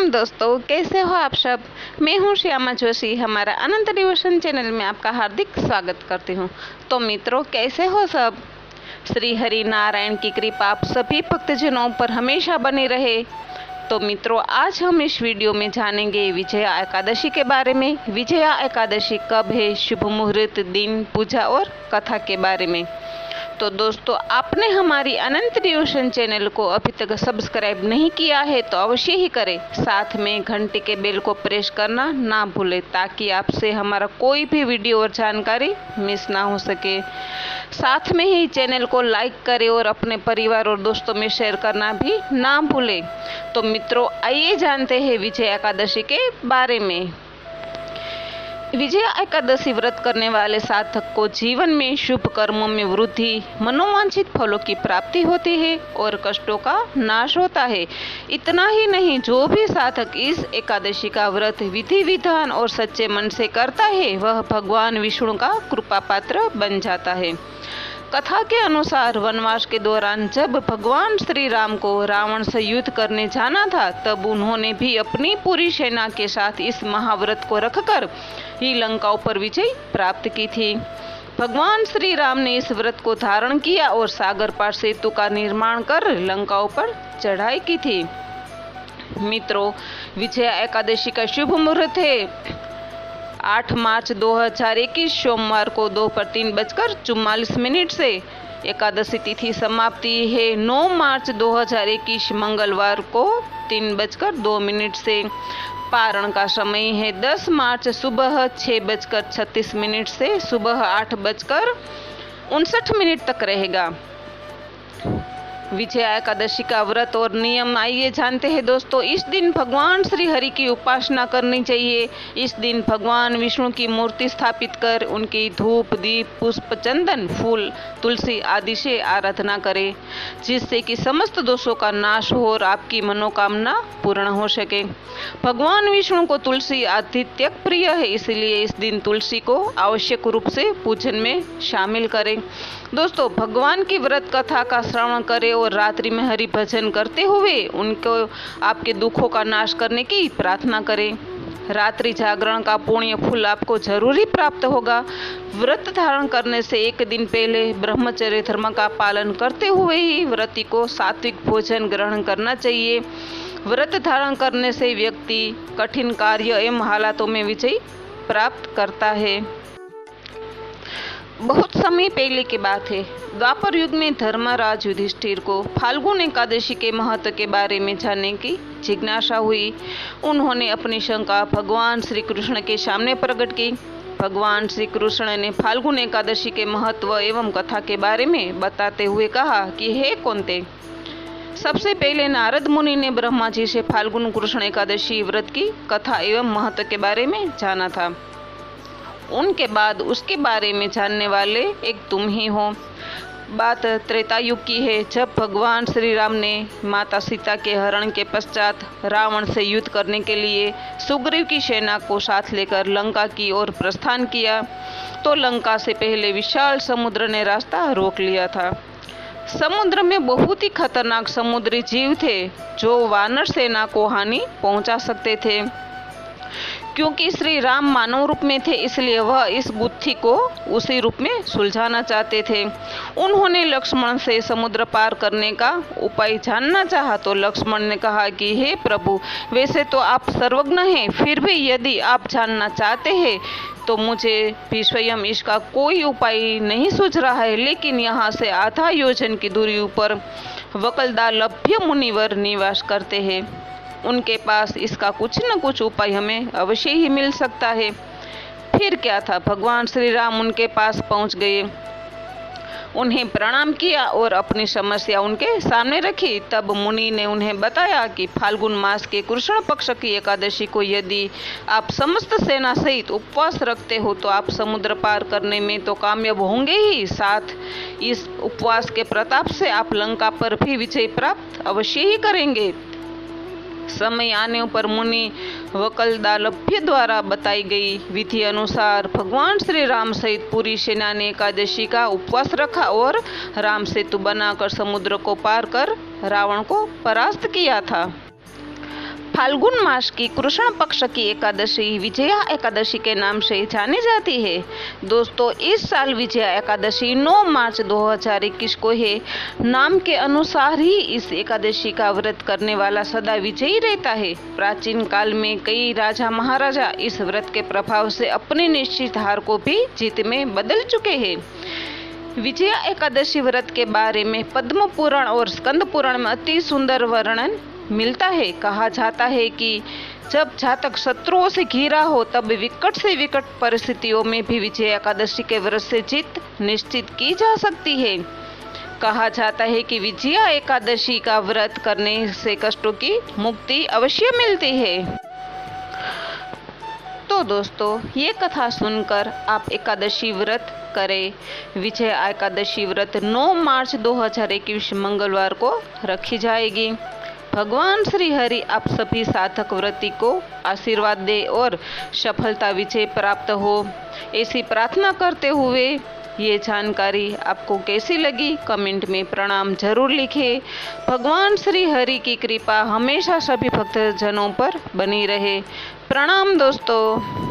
राम दोस्तों, कैसे हो आप सब। मैं हूं श्यामा जोशी। हमारा अनंत डिवोशन चैनल में आपका हार्दिक स्वागत करती हूं। तो मित्रों, कैसे हो सब। श्री हरि नारायण की कृपा आप सभी भक्तजनों पर हमेशा बनी रहे। तो मित्रों, आज हम इस वीडियो में जानेंगे विजया एकादशी के बारे में। विजया एकादशी कब है, शुभ मुहूर्त, दिन, पूजा और कथा के बारे में। तो दोस्तों, आपने हमारी अनंत डिवोशन चैनल को अभी तक सब्सक्राइब नहीं किया है तो अवश्य ही करें। साथ में घंटे के बेल को प्रेस करना ना भूलें ताकि आपसे हमारा कोई भी वीडियो और जानकारी मिस ना हो सके। साथ में ही चैनल को लाइक करें और अपने परिवार और दोस्तों में शेयर करना भी ना भूलें। तो मित्रों, आइए जानते हैं विजया एकादशी के बारे में। विजया एकादशी व्रत करने वाले साधक को जीवन में शुभ कर्मों में वृद्धि, मनोवांछित फलों की प्राप्ति होती है और कष्टों का नाश होता है। इतना ही नहीं, जो भी साधक इस एकादशी का व्रत विधि विधान और सच्चे मन से करता है वह भगवान विष्णु का कृपा पात्र बन जाता है। कथा के अनुसार वनवास के दौरान जब भगवान श्री राम को रावण से युद्ध करने जाना था, तब उन्होंने भी अपनी पूरी सेना के साथ इस महाव्रत को रखकर ही लंकाओं पर विजय प्राप्त की थी। भगवान श्री राम ने इस व्रत को धारण किया और सागर पार सेतु का निर्माण कर लंकाओं पर चढ़ाई की थी। मित्रों, विजया एकादशी का शुभ मुहूर्त है 8 मार्च 2021 सोमवार को दोपहर 3:44 से। एकादशी तिथि समाप्ति है 9 मार्च 2021 मंगलवार को 3:02 से। पारण का समय है 10 मार्च सुबह 6:36 से सुबह 8:59 तक रहेगा। विजया एकादशी का व्रत और नियम आइए जानते हैं दोस्तों। इस दिन भगवान श्री हरि की उपासना करनी चाहिए। इस दिन भगवान विष्णु की मूर्ति स्थापित कर उनकी धूप, दीप, पुष्प, चंदन, फूल, तुलसी आदि से आराधना करें, जिससे कि समस्त दोषों का नाश हो और आपकी मनोकामना पूर्ण हो सके। भगवान विष्णु को तुलसी अत्यधिक प्रिय है, इसलिए इस दिन तुलसी को आवश्यक रूप से पूजन में शामिल करें। दोस्तों, भगवान की व्रत कथा का श्रवण करें और रात्रि में हरि भजन करते हुए उनको आपके दुखों का नाश करने की प्रार्थना करें। रात्रि जागरण का पुण्य फल आपको जरूरी प्राप्त होगा। व्रत धारण करने से एक दिन पहले ब्रह्मचर्य धर्म का पालन करते हुए ही व्रती को सात्विक भोजन ग्रहण करना चाहिए। व्रत धारण करने से व्यक्ति कठिन कार्य एवं हालातों में विजय प्राप्त करता है। बहुत समय पहले की बात है, द्वापर युग में धर्मराज युधिष्ठिर को फाल्गुन एकादशी के महत्व के बारे में जानने की जिज्ञासा हुई। उन्होंने अपनी शंका भगवान श्री कृष्ण के सामने प्रकट की। भगवान श्री कृष्ण ने फाल्गुन एकादशी के महत्व एवं कथा के बारे में बताते हुए कहा कि हे कौन्ते, सबसे पहले नारद मुनि ने ब्रह्मा जी से फाल्गुन कृष्ण एकादशी व्रत की कथा एवं महत्व के बारे में जाना था। उनके बाद उसके बारे में जानने वाले एक तुम ही हो। बात त्रेता युग की है, जब भगवान श्री राम ने माता सीता के हरण के पश्चात रावण से युद्ध करने के लिए सुग्रीव की सेना को साथ लेकर लंका की ओर प्रस्थान किया, तो लंका से पहले विशाल समुद्र ने रास्ता रोक लिया था। समुद्र में बहुत ही खतरनाक समुद्री जीव थे जो वानर सेना को हानि पहुंचा सकते थे। क्योंकि श्री राम मानव रूप में थे, इसलिए वह इस गुत्थी को उसी रूप में सुलझाना चाहते थे। उन्होंने लक्ष्मण से समुद्र पार करने का उपाय जानना चाहा, तो लक्ष्मण ने कहा कि हे प्रभु, वैसे तो आप सर्वज्ञ हैं, फिर भी यदि आप जानना चाहते हैं तो मुझे भी स्वयं इसका कोई उपाय नहीं सूझ रहा है। लेकिन यहाँ से आधा योजन की दूरी पर वकलदालभ्य मुनिवर निवास करते हैं, उनके पास इसका कुछ न कुछ उपाय हमें अवश्य ही मिल सकता है। फिर क्या था, भगवान श्री राम उनके पास पहुंच गए, उन्हें प्रणाम किया और अपनी समस्या उनके सामने रखी। तब मुनि ने उन्हें बताया कि फाल्गुन मास के कृष्ण पक्ष की एकादशी को यदि आप समस्त सेना सहित उपवास रखते हो तो आप समुद्र पार करने में तो कामयाब होंगे ही, साथ इस उपवास के प्रताप से आप लंका पर भी विजय प्राप्त अवश्य ही करेंगे। समय आने पर मुनि वकलदालभ्य द्वारा बताई गई विधि अनुसार भगवान श्री राम सहित पूरी सेना ने एकादशी का उपवास रखा और राम सेतु बनाकर समुद्र को पार कर रावण को परास्त किया था। फाल्गुन मास की कृष्ण पक्ष की एकादशी विजया एकादशी के नाम से जानी जाती है। दोस्तों, इस साल विजया एकादशी 9 मार्च 2021 को है। नाम के अनुसार ही इस एकादशी का व्रत करने वाला सदा विजयी रहता है। प्राचीन काल में कई राजा महाराजा इस व्रत के प्रभाव से अपनी निश्चित हार को भी जीत में बदल चुके हैं। विजया एकादशी व्रत के बारे में पद्म पुराण और स्कंद पुराण में अति सुंदर वर्णन मिलता है। कहा जाता है कि जब जातक शत्रुओं से घिरा हो तब विकट से विकट परिस्थितियों में भी विजया एकादशी के व्रत से जीत निश्चित की जा सकती है। कहा जाता है कि विजया एकादशी का व्रत करने से कष्टों की मुक्ति अवश्य मिलती है। तो दोस्तों, ये कथा सुनकर आप एकादशी व्रत करें। विजया एकादशी व्रत 9 मार्च 2021 मंगलवार को रखी जाएगी। भगवान श्री हरि आप सभी साधक व्रती को आशीर्वाद दे और सफलता विजय प्राप्त हो, ऐसी प्रार्थना करते हुए ये जानकारी आपको कैसी लगी कमेंट में प्रणाम जरूर लिखें। भगवान श्री हरि की कृपा हमेशा सभी भक्तजनों पर बनी रहे। प्रणाम दोस्तों।